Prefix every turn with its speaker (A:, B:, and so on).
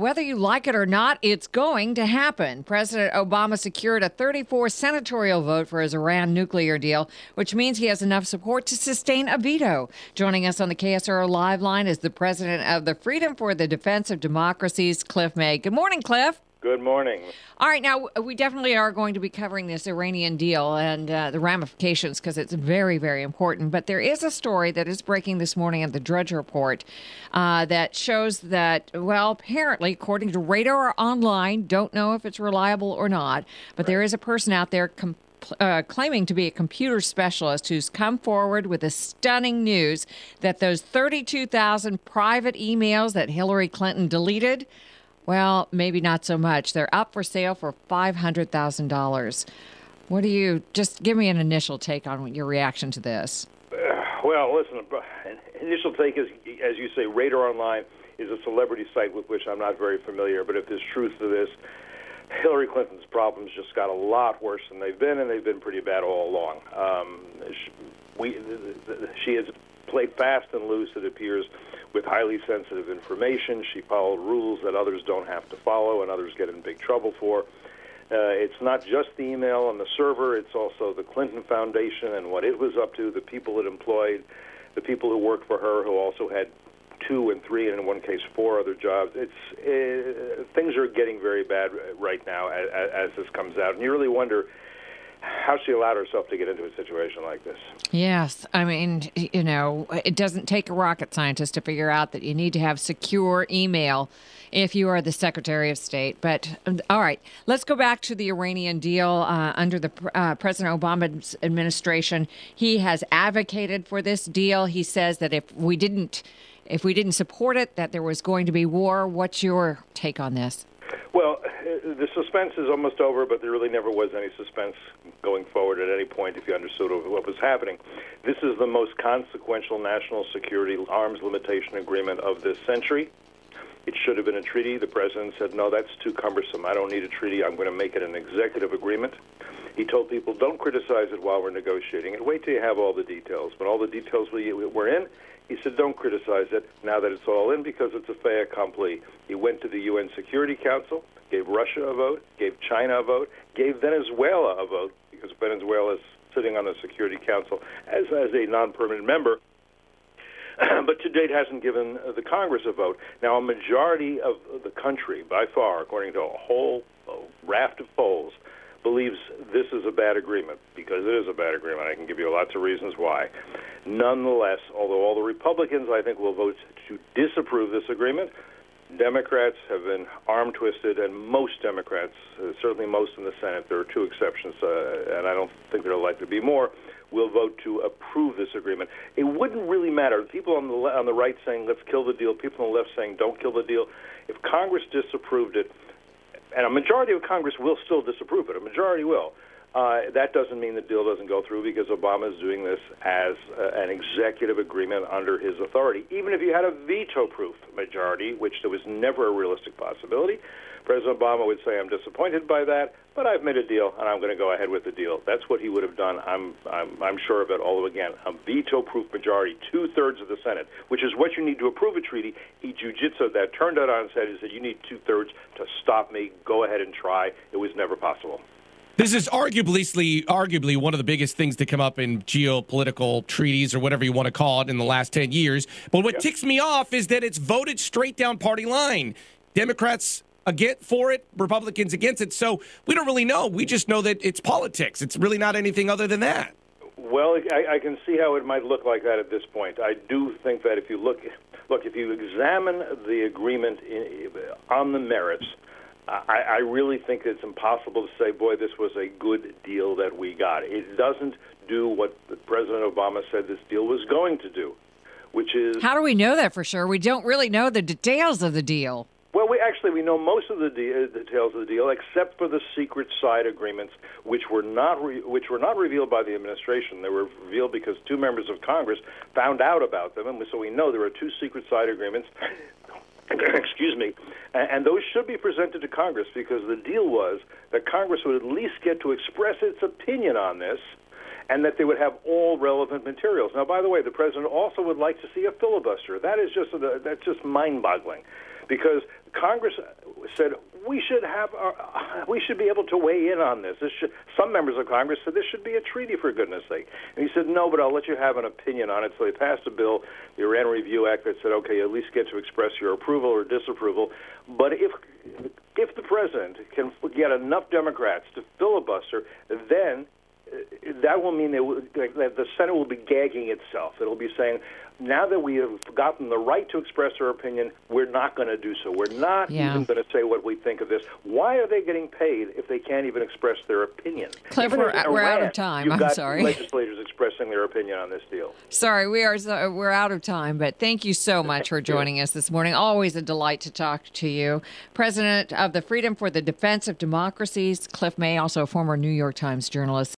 A: whether you like it or not, it's going to happen. President Obama secured a 34 senatorial vote for his Iran nuclear deal, which means he has enough support to sustain a veto. Joining us on the KSRO Live line is the president of the Freedom for the Defense of Democracies, Cliff May. Good morning, Cliff.
B: Good morning.
A: All right, now, we definitely are going to be covering this Iranian deal and the ramifications because it's very, very important. But there is a story that is breaking this morning at the Drudge Report that shows that, well, apparently, according to Radar Online, don't know if it's reliable or not, but there is a person out there claiming to be a computer specialist who's come forward with the stunning news that those 32,000 private emails that Hillary Clinton deleted, well, maybe not so much. They're up for sale for $500,000. What do you, just give me an initial take on your reaction to this.
B: Well, listen, initial take is, as you say, Radar Online is a celebrity site with which I'm not very familiar, but if there's truth to this, Hillary Clinton's problems just got a lot worse than they've been, and they've been pretty bad all along. She has played fast and loose, it appears, with highly sensitive information. She followed rules that others don't have to follow and others get in big trouble for. It's not just the email on the server, it's also the Clinton Foundation and what it was up to, the people it employed, the people who worked for her who also had 2 and 3 and in one case 4 other jobs. Things are getting very bad right now as this comes out, and you really wonder how she allowed herself to get into a situation like this.
A: Yes. I mean, you know, it doesn't take a rocket scientist to figure out that you need to have secure email if you are the Secretary of State. But all right, let's go back to the Iranian deal under the President Obama's administration. He has advocated for this deal. He says that if we didn't support it, that there was going to be war. What's your take on this?
B: Well, the suspense is almost over, but there really never was any suspense going forward at any point if you understood what was happening. This is the most consequential national security arms limitation agreement of this century. It should have been a treaty. The president said, no, that's too cumbersome. I don't need a treaty. I'm going to make it an executive agreement. He told people, don't criticize it while we're negotiating it. Wait till you have all the details. When all the details were in, he said, don't criticize it now that it's all in because it's a fait accompli. He went to the UN Security Council, gave Russia a vote, gave China a vote, gave Venezuela a vote because Venezuela is sitting on the Security Council as a non-permanent member, but to date hasn't given the Congress a vote. Now, a majority of the country, by far, according to a whole raft of polls, believes this is a bad agreement, because it is a bad agreement. I can give you lots of reasons why. Nonetheless, although all the Republicans, I think, will vote to disapprove this agreement, Democrats have been arm-twisted, and most Democrats, certainly most in the Senate, there are 2 exceptions, and I don't think there are likely to be more, will vote to approve this agreement. It wouldn't really matter. People on the right saying, let's kill the deal, people on the left saying, don't kill the deal. If Congress disapproved it, and a majority of Congress will still disapprove it, a majority will, that doesn't mean the deal doesn't go through because Obama is doing this as an executive agreement under his authority. Even if you had a veto-proof majority, which there was never a realistic possibility, President Obama would say, I'm disappointed by that, but I've made a deal, and I'm going to go ahead with the deal. That's what he would have done, I'm sure of it, although, again, a veto-proof majority, 2/3 of the Senate, which is what you need to approve a treaty. He jiu-jitsu'd that, turned it on its head, and said, you need 2/3 to stop me. Go ahead and try. It was never possible.
C: This is arguably one of the biggest things to come up in geopolitical treaties or whatever you want to call it in the last 10 years. But what ticks me off is that it's voted straight down party line. Democrats for it, Republicans against it. So we don't really know. We just know that it's politics. It's really not anything other than that.
B: Well, I can see how it might look like that at this point. I do think that if you if you examine the agreement on the merits, I really think it's impossible to say, boy, this was a good deal that we got. It doesn't do what President Obama said this deal was going to do, which is...
A: How do we know that for sure? We don't really know the details of the deal.
B: Well, we know most of the details of the deal, except for the secret side agreements, which were not revealed by the administration. They were revealed because 2 members of Congress found out about them, and so we know there are 2 secret side agreements. Excuse me, and those should be presented to Congress because the deal was that Congress would at least get to express its opinion on this, and that they would have all relevant materials. Now, by the way, the president also would like to see a filibuster. That's just mind-boggling, because Congress said we should be able to weigh in on this. Some members of Congress said this should be a treaty, for goodness sake. And he said, no, but I'll let you have an opinion on it. So they passed a bill, the Iran Review Act, that said, okay, you at least get to express your approval or disapproval. But if the president can get enough Democrats to filibuster, then that will mean that the Senate will be gagging itself. It'll be saying, now that we have gotten the right to express our opinion, we're not going to do so. We're not even going to say what we think of this. Why are they getting paid if they can't even express their opinion?
A: Cliff, we're out of time.
B: I'm
A: sorry.
B: Legislators expressing their opinion on this deal.
A: Sorry, we're out of time, but thank you so much for joining us this morning. Always a delight to talk to you. President of the Freedom for the Defense of Democracies, Cliff May, also a former New York Times journalist.